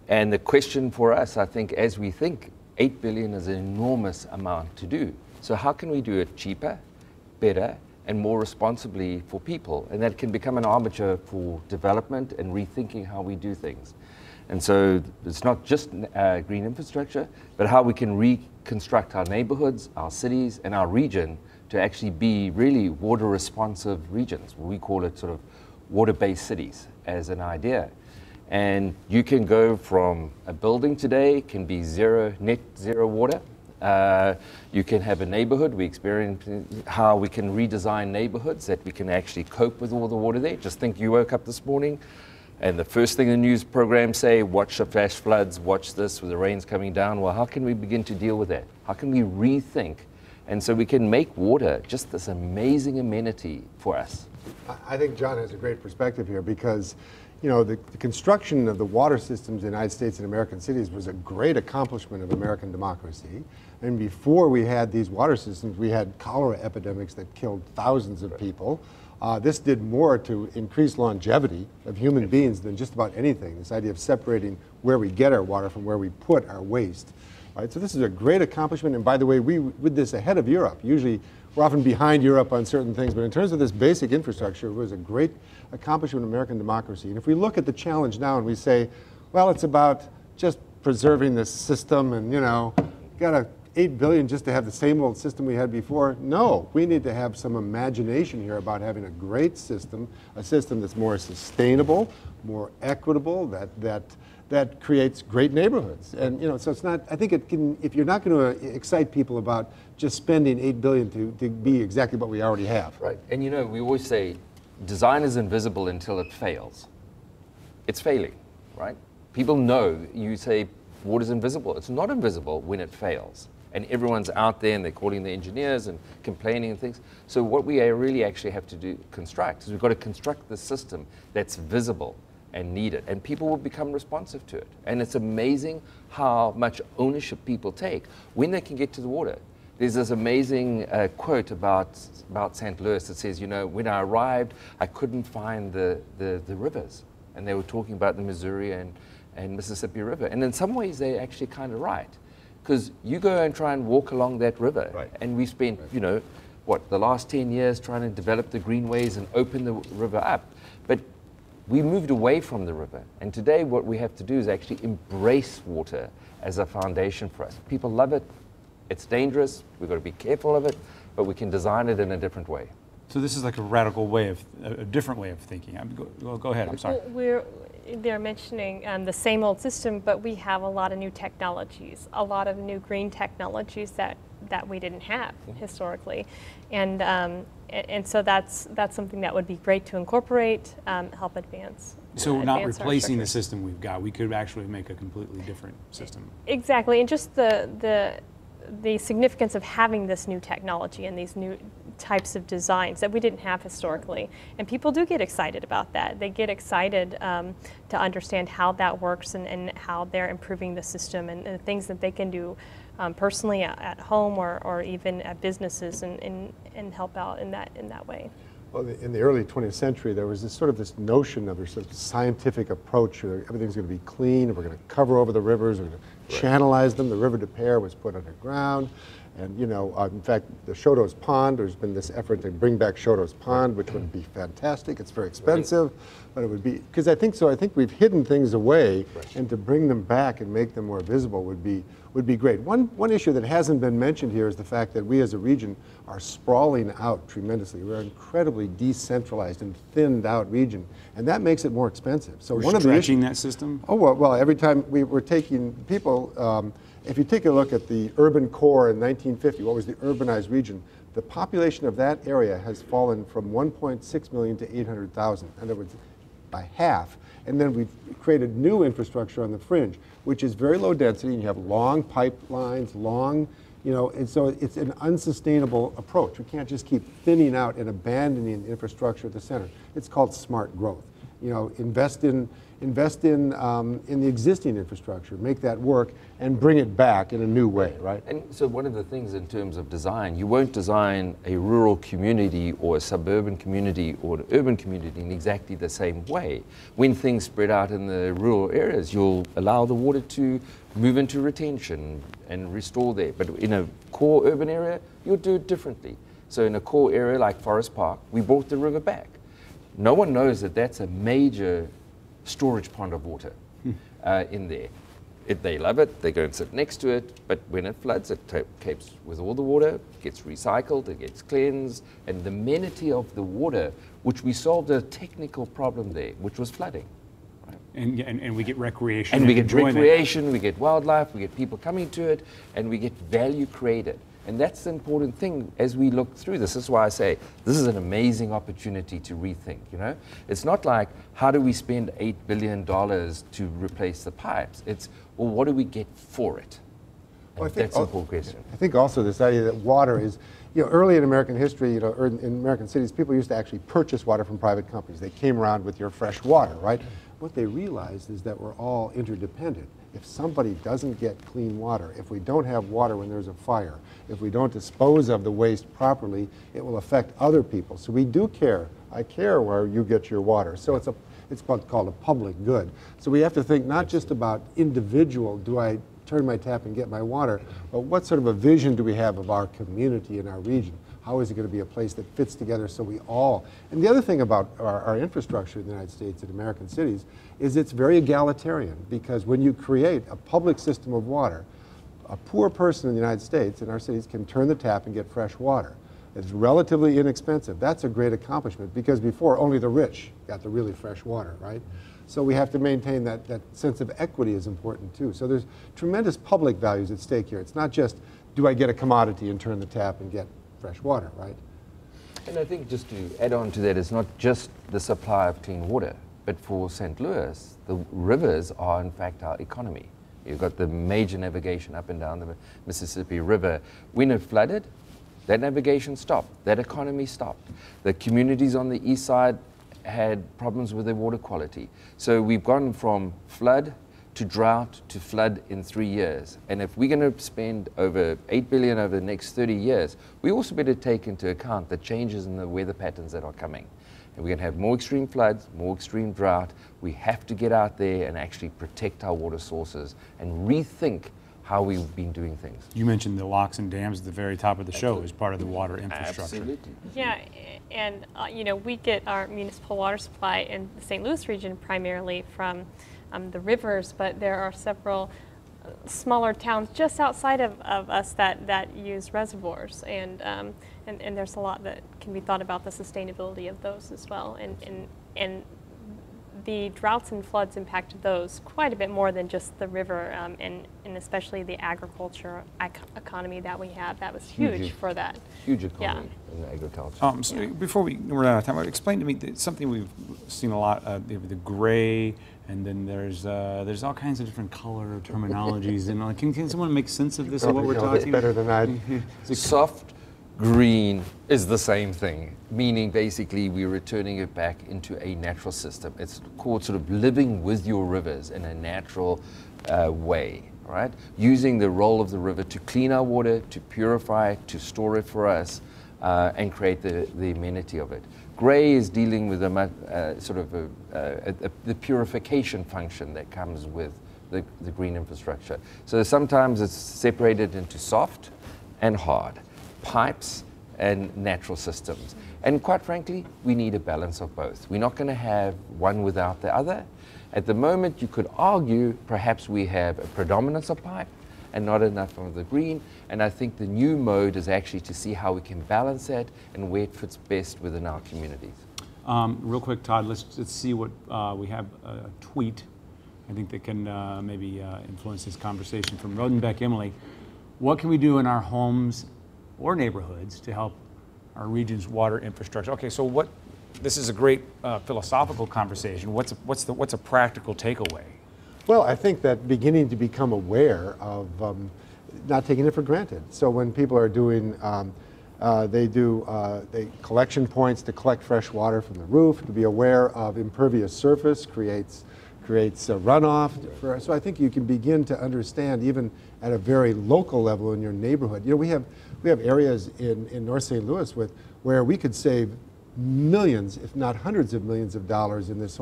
And the question for us, I think, as we think, 8 billion is an enormous amount to do. So how can we do it cheaper, better, and more responsibly for people? And that can become an arbiter for development and rethinking how we do things. And so it's not just green infrastructure, but how we can reconstruct our neighborhoods, our cities, and our region to actually be really water-responsive regions. We call it sort of water-based cities as an idea. And you can go from a building today, can be net zero water. You can have a neighborhood. We experience how we can redesign neighborhoods that we can actually cope with all the water there. Just think you woke up this morning and the first thing the news programs say, watch the flash floods, watch this with the rains coming down. Well, how can we begin to deal with that? How can we rethink? And so we can make water just this amazing amenity for us. I think John has a great perspective here because you know, the construction of the water systems in the United States and American cities was a great accomplishment of American democracy. And before we had these water systems, we had cholera epidemics that killed thousands of people. This did more to increase longevity of human beings than just about anything, this idea of separating where we get our water from where we put our waste. Right? So this is a great accomplishment, and by the way, we did this ahead of Europe. Usually we're often behind Europe on certain things, but in terms of this basic infrastructure, it was a great accomplishment of American democracy. And if we look at the challenge now and we say, well, it's about just preserving this system and, you know, got $8 billion just to have the same old system we had before. No, we need to have some imagination here about having a great system, a system that's more sustainable, more equitable, that creates great neighborhoods. And you know, so it's not, I think it can, if you're not going to excite people about just spending $8 billion to be exactly what we already have. Right, and you know, we always say design is invisible until it fails. It's failing, right? People know, you say water's invisible. It's not invisible when it fails. And everyone's out there and they're calling the engineers and complaining and things. So what we really actually have to construct is we've got to construct the system that's visible and need it, and people will become responsive to it. And it's amazing how much ownership people take when they can get to the water. There's this amazing quote about St. Louis that says, you know, when I arrived, I couldn't find the rivers. And they were talking about the Missouri and Mississippi River. And in some ways, they're actually kind of right. Because you go and try and walk along that river, right. And we spent, you know, what, the last 10 years trying to develop the greenways and open the river up. But we moved away from the river, and today what we have to do is actually embrace water as a foundation for us. People love it, it's dangerous, we've got to be careful of it, but we can design it in a different way. So this is like a radical way of, a different way of thinking. Go ahead, I'm sorry. They're mentioning the same old system, but we have a lot of new technologies, a lot of new green technologies that we didn't have historically. And so that's something that would be great to incorporate, help advance. So we're not replacing the system we've got. We could actually make a completely different system. Exactly, and just the significance of having this new technology and these new types of designs that we didn't have historically. And people do get excited about that. They get excited to understand how that works and how they're improving the system and the things that they can do personally at home or even at businesses and help out in that way. Well, in the early 20th century, there was this notion of a sort of scientific approach where everything's going to be clean, and we're going to cover over the rivers, we're going to channelize them. The River de Pere was put underground. And, you know, in fact, the Choteau's Pond, there's been this effort to bring back Choteau's Pond, which would be fantastic. It's very expensive, but it would be, because I think we've hidden things away, and to bring them back and make them more visible would be great. One issue that hasn't been mentioned here is the fact that we as a region are sprawling out tremendously. We're an incredibly decentralized and thinned out region, and that makes it more expensive. So we're stretching that system? Oh, well, every time we're taking people, if you take a look at the urban core in 1950, what was the urbanized region, the population of that area has fallen from 1.6 million to 800,000. In other words, by half. And then we've created new infrastructure on the fringe, which is very low density, and you have long pipelines, long You know, and so it's an unsustainable approach. We can't just keep thinning out and abandoning infrastructure at the center. It's called smart growth. You know, invest in the existing infrastructure, make that work, and bring it back in a new way, right? And so one of the things in terms of design, you won't design a rural community or a suburban community or an urban community in exactly the same way. When things spread out in the rural areas, you'll allow the water to move into retention and restore there. But in a core urban area, you'll do it differently. So in a core area like Forest Park, we brought the river back. No one knows that that's a major storage pond of water in there. They love it, they go and sit next to it, but when it floods, it tapes with all the water, gets recycled, it gets cleansed, and the amenity of the water, which we solved a technical problem there, which was flooding. Right? And we get recreation. And we get enjoyment. recreation, we get wildlife, we get people coming to it, and we get value created. And that's the important thing as we look through this. This is why I say this is an amazing opportunity to rethink, you know? It's not like, how do we spend $8 billion to replace the pipes? It's, well, what do we get for it? Well, that's an important question. I think also this idea that water is, you know, early in American history, you know, or in American cities, people used to actually purchase water from private companies. They came around with your fresh water, right? What they realized is that we're all interdependent. If somebody doesn't get clean water, if we don't have water when there's a fire, if we don't dispose of the waste properly, it will affect other people. So we do care. I care where you get your water. So it's called a public good. So we have to think not just about individual, do I turn my tap and get my water, but what sort of a vision do we have of our community and our region? How is it going to be a place that fits together so we all... And the other thing about our infrastructure in the United States and American cities is it's very egalitarian, because when you create a public system of water, a poor person in the United States, in our cities, can turn the tap and get fresh water. It's relatively inexpensive. That's a great accomplishment, because before, only the rich got the really fresh water, right? So we have to maintain that sense of equity is important too. So there's tremendous public values at stake here. It's not just, do I get a commodity and turn the tap and get fresh water, right? And I think just to add on to that, it's not just the supply of clean water, but for St. Louis, the rivers are in fact our economy. You've got the major navigation up and down the Mississippi River. When it flooded, that navigation stopped, that economy stopped. The communities on the east side had problems with their water quality. So we've gone from flood to drought to flood in 3 years. And if we're going to spend over $8 billion over the next 30 years, we also better take into account the changes in the weather patterns that are coming. And we're going to have more extreme floods, more extreme drought. We have to get out there and actually protect our water sources and rethink how we've been doing things. You mentioned the locks and dams at the very top of the show as part of the water infrastructure. Absolutely. Yeah, and you know, we get our municipal water supply in the St. Louis region primarily from the rivers, but there are several smaller towns just outside of us that use reservoirs, and there's a lot that can be thought about the sustainability of those as well, and the droughts and floods impacted those quite a bit more than just the river, and especially the agriculture economy that we have. That was huge for that. Huge economy in agriculture. So before we run out of time, explain to me something we've seen a lot, the gray, and then there's all kinds of different color terminologies. And can someone make sense of this? What we're talking better than I. Soft green is the same thing, meaning basically we're returning it back into a natural system. It's called sort of living with your rivers in a natural way, right? Using the role of the river to clean our water, to purify it, to store it for us, and create the amenity of it. Gray is dealing with the purification function that comes with the green infrastructure. So sometimes it's separated into soft and hard, pipes and natural systems. And quite frankly, we need a balance of both. We're not going to have one without the other. At the moment, you could argue perhaps we have a predominance of pipe and not enough of the green. And I think the new mode is actually to see how we can balance that and where it fits best within our communities. Real quick, Todd, let's see what we have a tweet, I think that can maybe influence this conversation from Rodenbeck Emily. What can we do in our homes or neighborhoods to help our region's water infrastructure? Okay, so this is a great philosophical conversation. What's a practical takeaway? Well, I think that beginning to become aware of not taking it for granted. So when people are doing, they collection points to collect fresh water from the roof, to be aware of impervious surface creates runoff. So I think you can begin to understand, even at a very local level in your neighborhood. You know, we have areas in North St. Louis where we could save millions, if not hundreds of millions of dollars in this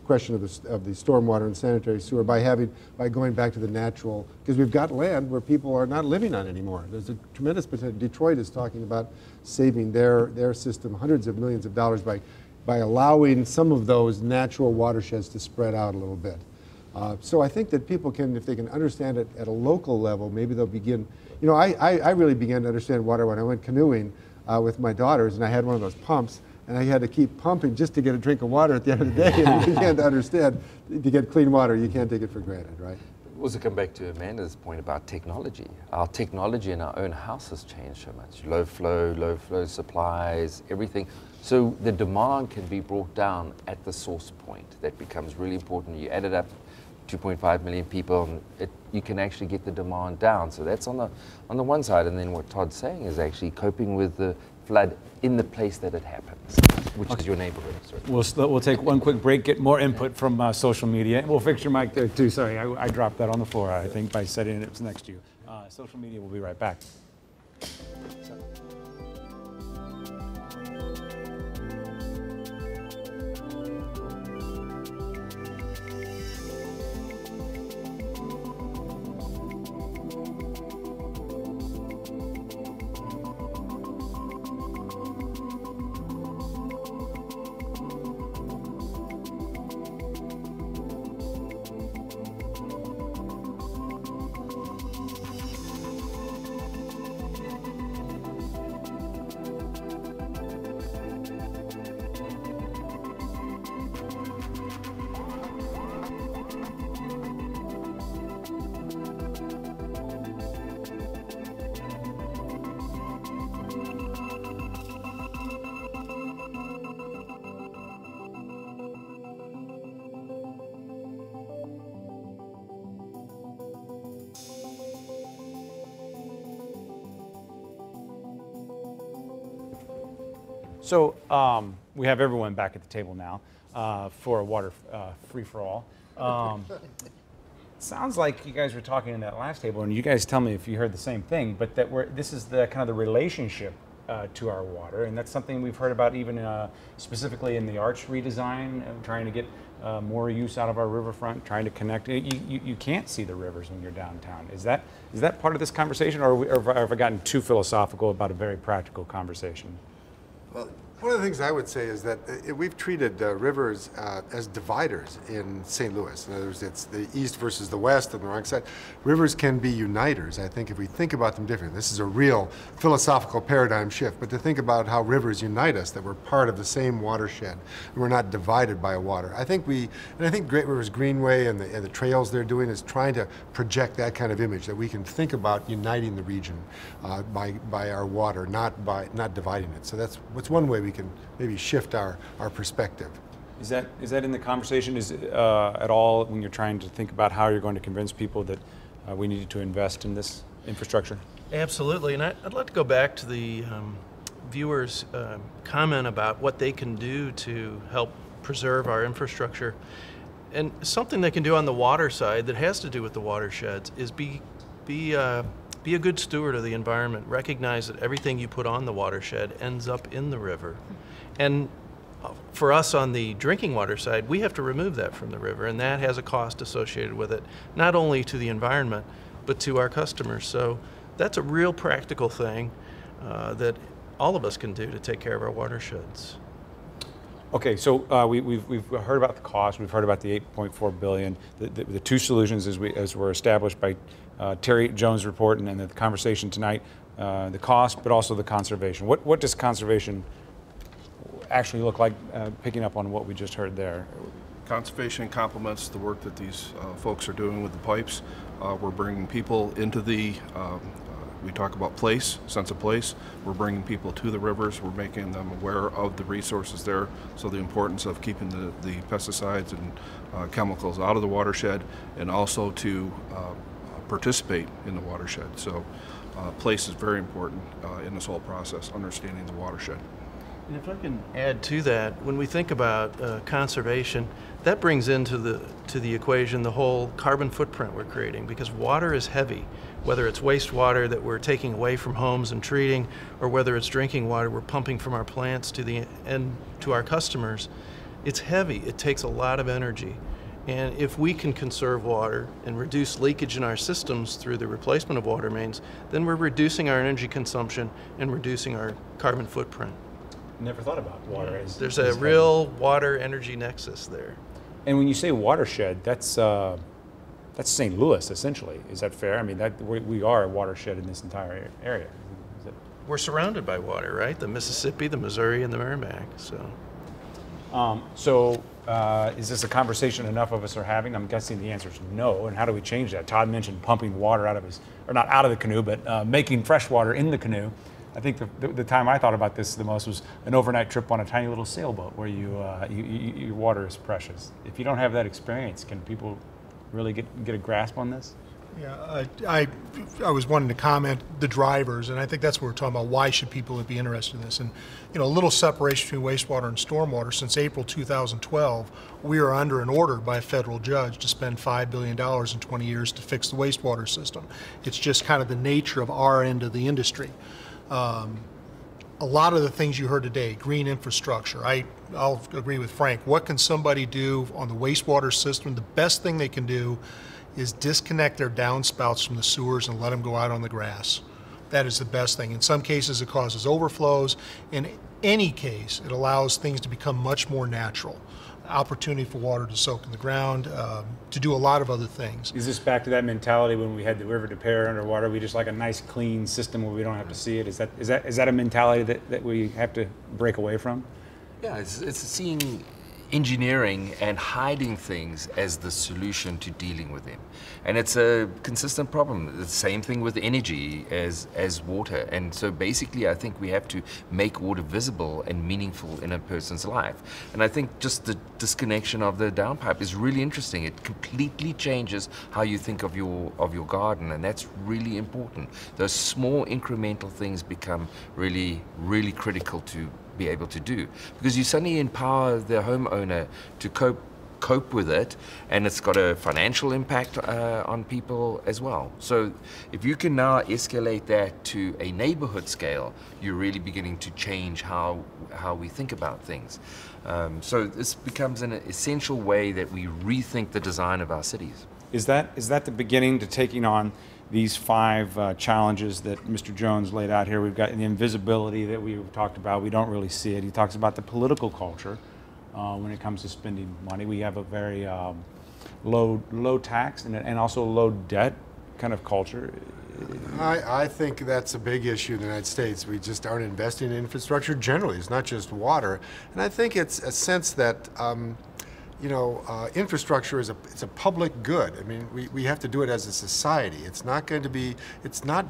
question of the stormwater and sanitary sewer by going back to the natural, because we've got land where people are not living on anymore. There's a tremendous potential. Detroit is talking about saving their system hundreds of millions of dollars by allowing some of those natural watersheds to spread out a little bit. So I think that people can, if they can understand it at a local level, maybe they'll begin. You know, I really began to understand water when I went canoeing with my daughters, and I had one of those pumps, and I had to keep pumping just to get a drink of water at the end of the day. And you began to understand, to get clean water, you can't take it for granted, right? Also come back to Amanda's point about technology. Our technology in our own house has changed so much. Low flow supplies, everything. So the demand can be brought down at the source point. That becomes really important. You add it up, 2.5 million people, and you can actually get the demand down. So that's on the one side. And then what Todd's saying is actually coping with the flood in the place that it happens, which is your neighborhood. We'll take one quick break, get more input from social media. We'll fix your mic there too. Sorry, I dropped that on the floor, I think, by setting it next to you. Social media, we'll be right back. So we have everyone back at the table now for a water free-for-all. Sounds like you guys were talking in that last table, and you guys tell me if you heard the same thing, but that this is the kind of the relationship to our water, and that's something we've heard about even specifically in the arch redesign, trying to get more use out of our riverfront, trying to connect. You can't see the rivers when you're downtown. Is that part of this conversation, or have I gotten too philosophical about a very practical conversation? Well, one of the things I would say is that we've treated rivers as dividers in St. Louis. In other words, it's the east versus the west on the wrong side. Rivers can be uniters, I think, if we think about them differently. This is a real philosophical paradigm shift, but to think about how rivers unite us, that we're part of the same watershed, and we're not divided by water. I think Great Rivers Greenway and the trails they're doing is trying to project that kind of image, that we can think about uniting the region by our water, not dividing it. So that's one way we can maybe shift our perspective. Is that in the conversation at all when you're trying to think about how you're going to convince people that we needed to invest in this infrastructure? Absolutely, and I'd like to go back to the viewers' comment about what they can do to help preserve our infrastructure. And something they can do on the water side that has to do with the watersheds is be a good steward of the environment. Recognize that everything you put on the watershed ends up in the river. And for us on the drinking water side, we have to remove that from the river, and that has a cost associated with it, not only to the environment, but to our customers. So that's a real practical thing that all of us can do to take care of our watersheds. Okay, so we've heard about the cost. We've heard about the $8.4 billion. The two solutions as were established by Terry Jones' report and the conversation tonight, the cost, but also the conservation. What does conservation actually look like, picking up on what we just heard there? Conservation complements the work that these folks are doing with the pipes. We're bringing people into the, we talk about place, sense of place. We're bringing people to the rivers. We're making them aware of the resources there. So the importance of keeping the pesticides and chemicals out of the watershed, and also to participate in the watershed. So place is very important in this whole process, understanding the watershed. And if I can add to that, when we think about conservation, that brings into the equation the whole carbon footprint we're creating, because water is heavy, whether it's wastewater that we're taking away from homes and treating, or whether it's drinking water we're pumping from our plants to the end to our customers. It's heavy, it takes a lot of energy. And if we can conserve water and reduce leakage in our systems through the replacement of water mains, then we're reducing our energy consumption and reducing our carbon footprint. Never thought about water as there's a real water energy nexus there. And when you say watershed, that's St. Louis essentially. Is that fair? I mean, we are a watershed in this entire area. We're surrounded by water, right? The Mississippi, the Missouri, and the Merrimack. So is this a conversation enough of us are having? I'm guessing the answer is no. And how do we change that? Todd mentioned pumping water out of or not out of the canoe, but making fresh water in the canoe. I think the time I thought about this the most was an overnight trip on a tiny little sailboat where your water is precious. If you don't have that experience, can people really get a grasp on this? Yeah, I was wanting to comment the drivers, and I think that's what we're talking about. Why should people be interested in this? And a little separation between wastewater and stormwater. Since April 2012, we are under an order by a federal judge to spend $5 billion in 20 years to fix the wastewater system. It's just kind of the nature of our end of the industry. A lot of the things you heard today, green infrastructure, I'll agree with Frank. What can somebody do on the wastewater system? The best thing they can do is disconnect their downspouts from the sewers and let them go out on the grass. That is the best thing. In some cases, it causes overflows. In any case, it allows things to become much more natural. Opportunity for water to soak in the ground, to do a lot of other things. Is this back to that mentality when we had the River de Pere underwater? We just like a nice, clean system where we don't have to see it. Is that a mentality that we have to break away from? Yeah, it's seeing engineering and hiding things as the solution to dealing with them. And it's a consistent problem. The same thing with energy as water. And so basically I think we have to make water visible and meaningful in a person's life. And I think just the disconnection of the downpipe is really interesting. It completely changes how you think of your garden, and that's really important. Those small incremental things become really, really critical to be able to do, because you suddenly empower the homeowner to cope with it, and it's got a financial impact on people as well. So if you can now escalate that to a neighborhood scale, you're really beginning to change how we think about things. So this becomes an essential way that we rethink the design of our cities. Is that the beginning to taking on these 5 challenges that Mr. Jones laid out here? We've got the invisibility that we've talked about. We don't really see it. He talks about the political culture when it comes to spending money. We have a very low tax and also low debt kind of culture. I think that's a big issue in the United States. We just aren't investing in infrastructure generally. It's not just water. And I think it's a sense that infrastructure is it's a public good. I mean, we have to do it as a society. It's not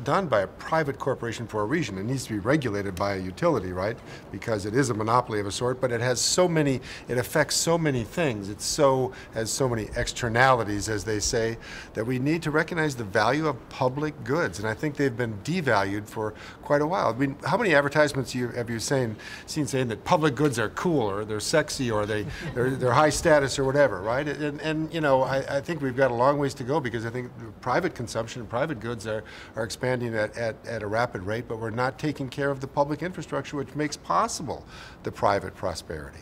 done by a private corporation for a reason. It needs to be regulated by a utility, right? Because it is a monopoly of a sort, but it affects so many things. It has so many externalities, as they say, that we need to recognize the value of public goods. And I think they've been devalued for quite a while. I mean, how many advertisements have you seen saying that public goods are cool, or they're sexy, or they're high status, or whatever, right? And I think we've got a long ways to go, because I think private consumption and private goods are expanding at a rapid rate, but we're not taking care of the public infrastructure which makes possible the private prosperity.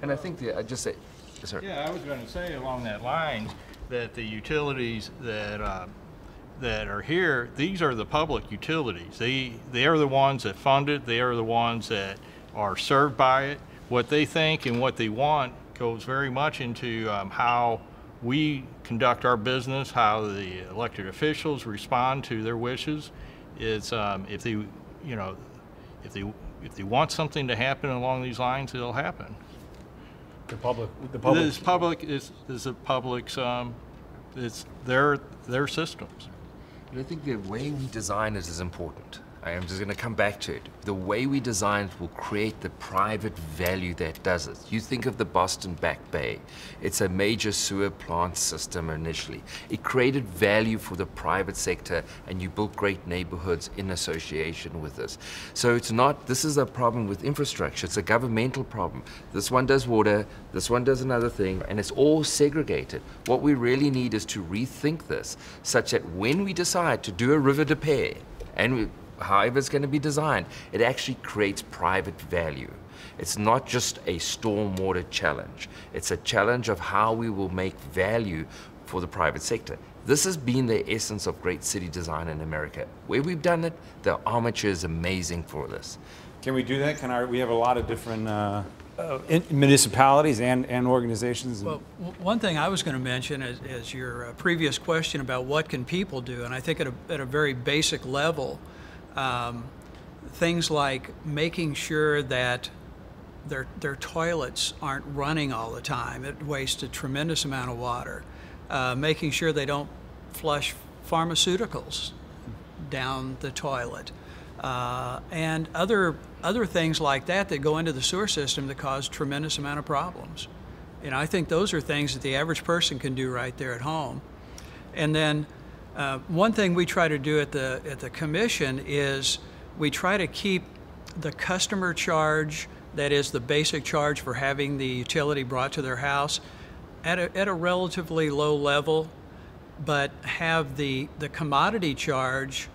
And I think I was going to say along that line that the utilities that are here, these are the public utilities. They are the ones that fund it. They are the ones that are served by it. What they think and what they want goes very much into how we conduct our business, how the elected officials respond to their wishes. It's if they want something to happen along these lines, it'll happen. The public. This public is the public's. It's their systems. And I think the way we design it is important. I am just going to come back to it. The way we design it will create the private value that does it. You think of the Boston Back Bay. It's a major sewer plant system initially. It created value for the private sector, and you built great neighborhoods in association with this. So it's not, this is a problem with infrastructure. It's a governmental problem. This one does water, this one does another thing, and it's all segregated. What we really need is to rethink this, such that when we decide to do a river de pair, and however it's going to be designed, it actually creates private value. It's not just a stormwater challenge. It's a challenge of how we will make value for the private sector. This has been the essence of great city design in America. Where we've done it, the armature is amazing for this. Can we do that? We have a lot of different municipalities and organizations. Well, one thing I was going to mention is your previous question about what can people do, and I think at a very basic level, things like making sure that their toilets aren't running all the time. It wastes a tremendous amount of water. Making sure they don't flush pharmaceuticals down the toilet. And other things like that go into the sewer system that cause tremendous amount of problems. And I think those are things that the average person can do right there at home. And then one thing we try to do at the commission is we try to keep the customer charge, that is the basic charge for having the utility brought to their house, at a relatively low level, but have the commodity charge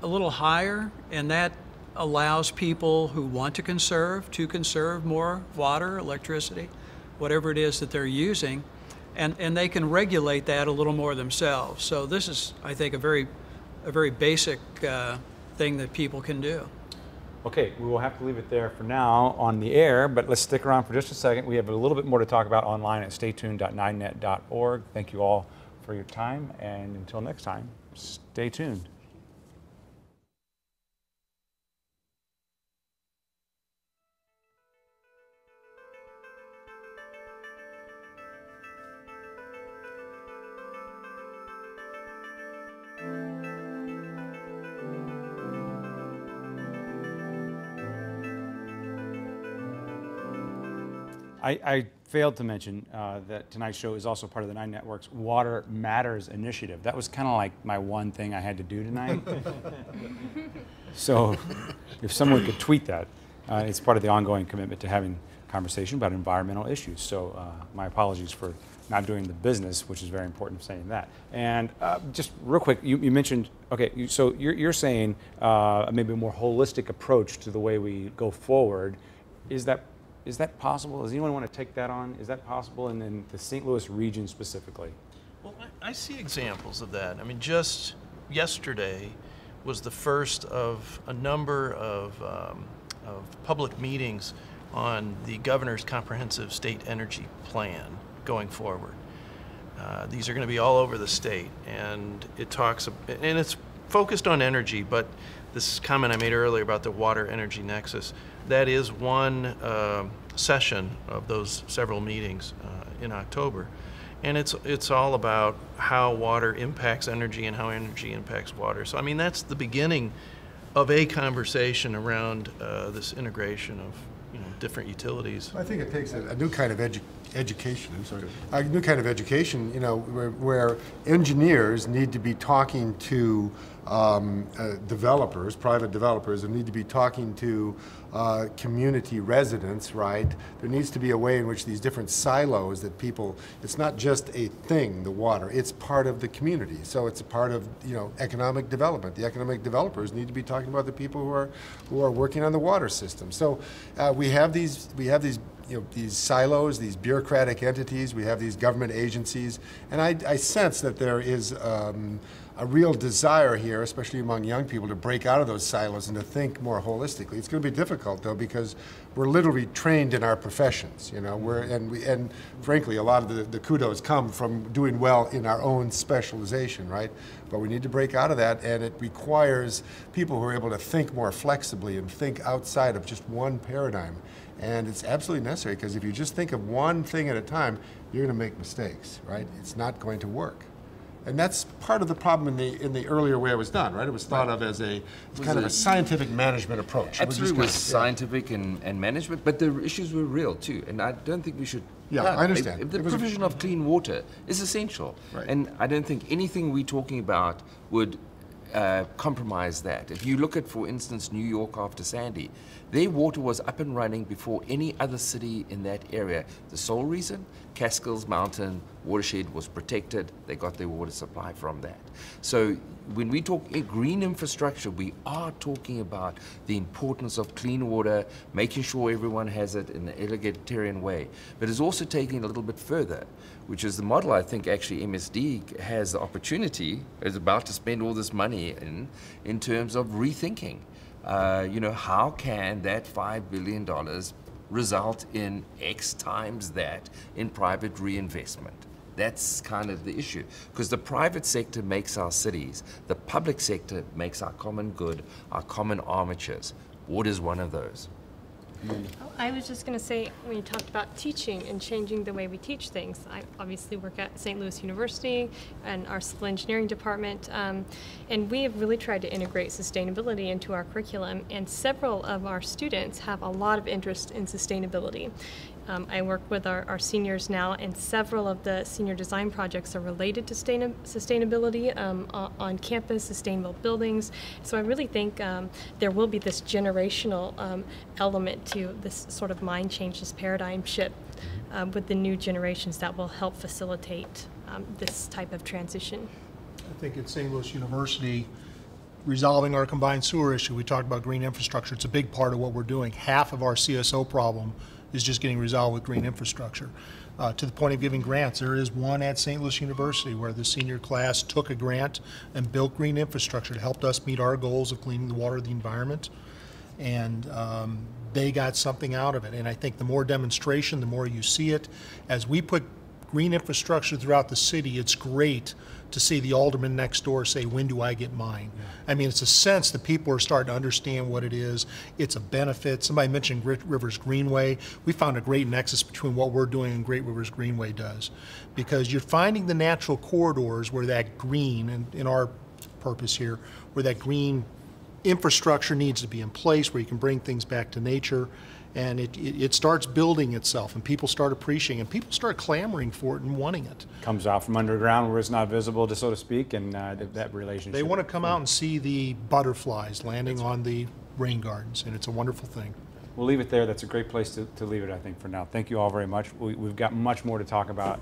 a little higher, and that allows people who want to conserve more water, electricity, whatever it is that they're using, and they can regulate that a little more themselves. So this is, I think, a very basic thing that people can do. Okay, we will have to leave it there for now on the air, but let's stick around for just a second. We have a little bit more to talk about online at staytuned.9net.org. Thank you all for your time, and until next time, stay tuned. I failed to mention that tonight's show is also part of the 9 Network's Water Matters initiative. That was kind of like my one thing I had to do tonight. So if someone could tweet that, it's part of the ongoing commitment to having conversation about environmental issues. So my apologies for not doing the business, which is very important for saying that. And just real quick, you mentioned, okay, so you're saying maybe a more holistic approach to the way we go forward. Is that possible? Does anyone want to take that on? Is that possible in the St. Louis region specifically? Well, I see examples of that. I mean, just yesterday was the first of a number of public meetings on the governor's comprehensive state energy plan going forward. These are going to be all over the state, and it's focused on energy, but this comment I made earlier about the water energy nexus, that is one session of those several meetings in October. And it's all about how water impacts energy and how energy impacts water. So I mean, that's the beginning of a conversation around this integration of different utilities. I think it takes a new kind of education. I'm sorry. A new kind of education, where engineers need to be talking to developers, private developers, and need to be talking to community residents, right? There needs to be a way in which these different silos that people, it's not just a thing, the water, it's part of the community. So it's a part of, economic development. The economic developers need to be talking about the people who are working on the water system. So we have these these silos, these bureaucratic entities, we have these government agencies, and I sense that there is a real desire here, especially among young people, to break out of those silos and to think more holistically. It's going to be difficult, though, because we're literally trained in our professions, and frankly, a lot of the kudos come from doing well in our own specialization, right? But we need to break out of that, and it requires people who are able to think more flexibly and think outside of just one paradigm. And it's absolutely necessary, because if you just think of one thing at a time, you're going to make mistakes, right? It's not going to work. And that's part of the problem in the earlier way it was done, right? It was thought of as a kind of a scientific management approach. Absolutely, it was scientific and management, but the issues were real too. And I don't think we should. Yeah, I understand. The provision of clean water is essential, and I don't think anything we're talking about would compromise that. If you look at, for instance, New York after Sandy, their water was up and running before any other city in that area. The sole reason, Catskills Mountain watershed was protected. They got their water supply from that. So when we talk green infrastructure, we are talking about the importance of clean water, making sure everyone has it in an egalitarian way. But it's also taking it a little bit further, which is the model I think actually MSD has the opportunity, is about to spend all this money in terms of rethinking. You know, how can that $5 billion result in X times that in private reinvestment? That's kind of the issue, because the private sector makes our cities, the public sector makes our common good, our common armatures. Water is one of those. I was just going to say, when you talked about teaching and changing the way we teach things, I obviously work at St. Louis University and our civil engineering department, and we have really tried to integrate sustainability into our curriculum, and several of our students have a lot of interest in sustainability. I work with our seniors now, and several of the senior design projects are related to sustainability on campus, sustainable buildings. So I really think there will be this generational element to this sort of mind change, this paradigm shift with the new generations that will help facilitate this type of transition. I think at St. Louis University, resolving our combined sewer issue, we talked about green infrastructure. It's a big part of what we're doing. Half of our CSO problem is just getting resolved with green infrastructure. To the point of giving grants, there is one at St. Louis University where the senior class took a grant and built green infrastructure that helped us meet our goals of cleaning the water of the environment. And they got something out of it. And I think the more demonstration, the more you see it. As we put green infrastructure throughout the city, it's great to see the alderman next door say, when do I get mine? Yeah. I mean, it's a sense that people are starting to understand what it is. It's a benefit. Somebody mentioned Great Rivers Greenway. We found a great nexus between what we're doing and Great Rivers Greenway does, because you're finding the natural corridors where that green, and in our purpose here, where that green infrastructure needs to be in place, where you can bring things back to nature. And it starts building itself, and people start appreciating it, and people start clamoring for it and wanting it. Comes out from underground where it's not visible, so to speak, and that relationship. They want to come out and see the butterflies landing on the rain gardens, and it's a wonderful thing. We'll leave it there. That's a great place to leave it, I think, for now. Thank you all very much. We've got much more to talk about.